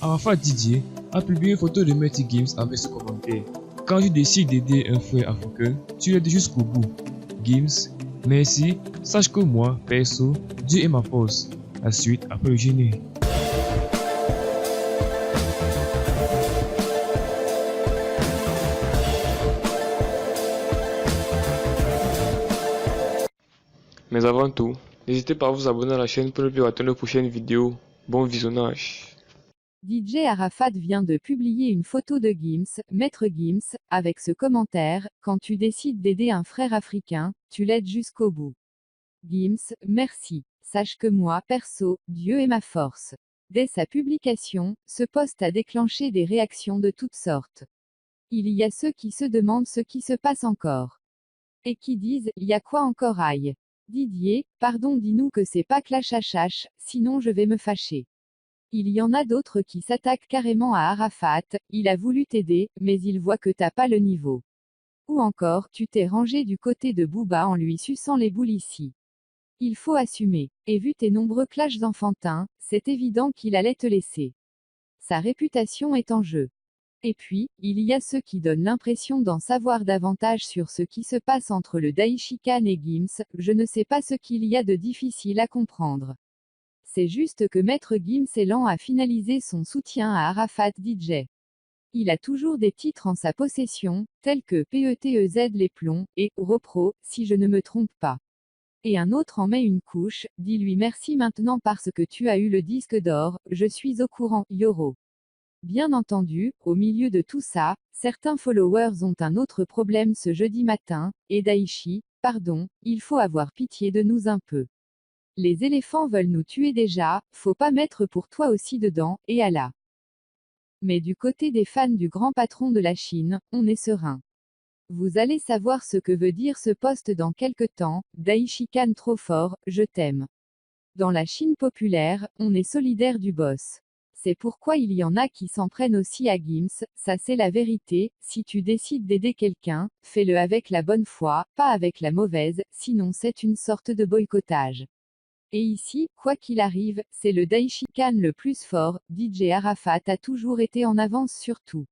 Arafat Didier a publié une photo de Maître Gims avec ce commentaire. Quand tu décides d'aider un frère africain, tu l'aides jusqu'au bout. Gims, merci, sache que moi, perso, Dieu est ma force. La suite après le générique. Mais avant tout, n'hésitez pas à vous abonner à la chaîne pour ne plus rater nos prochaines vidéos. Bon visionnage. DJ Arafat vient de publier une photo de Gims, Maître Gims, avec ce commentaire: quand tu décides d'aider un frère africain, tu l'aides jusqu'au bout. Gims, merci. Sache que moi, perso, Dieu est ma force. Dès sa publication, ce post a déclenché des réactions de toutes sortes. Il y a ceux qui se demandent ce qui se passe encore. Et qui disent, y a quoi encore aïe. Didier, pardon, dis-nous que c'est pas clash, sinon je vais me fâcher. Il y en a d'autres qui s'attaquent carrément à Arafat, il a voulu t'aider, mais il voit que t'as pas le niveau. Ou encore, tu t'es rangé du côté de Booba en lui suçant les boules ici. Il faut assumer. Et vu tes nombreux clashs enfantins, c'est évident qu'il allait te laisser. Sa réputation est en jeu. Et puis, il y a ceux qui donnent l'impression d'en savoir davantage sur ce qui se passe entre le Daichi Khan et Gims, je ne sais pas ce qu'il y a de difficile à comprendre. C'est juste que Maître Gims est lent à finaliser son soutien à Arafat DJ. Il a toujours des titres en sa possession, tels que PETEZ les plombs, et Repro, si je ne me trompe pas. Et un autre en met une couche, dis-lui merci maintenant parce que tu as eu le disque d'or, je suis au courant, Yoro. Bien entendu, au milieu de tout ça, certains followers ont un autre problème ce jeudi matin, et Daichi, pardon, il faut avoir pitié de nous un peu. Les éléphants veulent nous tuer déjà, faut pas mettre pour toi aussi dedans, et Allah. Mais du côté des fans du grand patron de la Chine, on est serein. Vous allez savoir ce que veut dire ce poste dans quelque temps, Daichi Khan trop fort, je t'aime. Dans la Chine populaire, on est solidaire du boss. C'est pourquoi il y en a qui s'en prennent aussi à Gims, ça c'est la vérité, si tu décides d'aider quelqu'un, fais-le avec la bonne foi, pas avec la mauvaise, sinon c'est une sorte de boycottage. Et ici, quoi qu'il arrive, c'est le Daichi Khan le plus fort, DJ Arafat a toujours été en avance sur tout.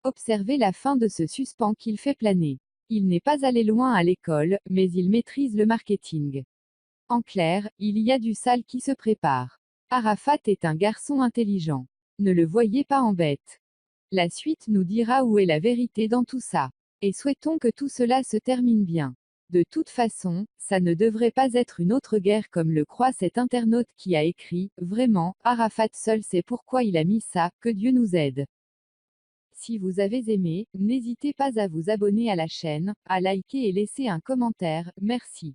Observez la fin de ce suspens qu'il fait planer. Il n'est pas allé loin à l'école, mais il maîtrise le marketing. En clair, il y a du sale qui se prépare. Arafat est un garçon intelligent. Ne le voyez pas en bête. La suite nous dira où est la vérité dans tout ça. Et souhaitons que tout cela se termine bien. De toute façon, ça ne devrait pas être une autre guerre comme le croit cet internaute qui a écrit, vraiment, Arafat seul sait pourquoi il a mis ça, que Dieu nous aide. Si vous avez aimé, n'hésitez pas à vous abonner à la chaîne, à liker et laisser un commentaire, merci.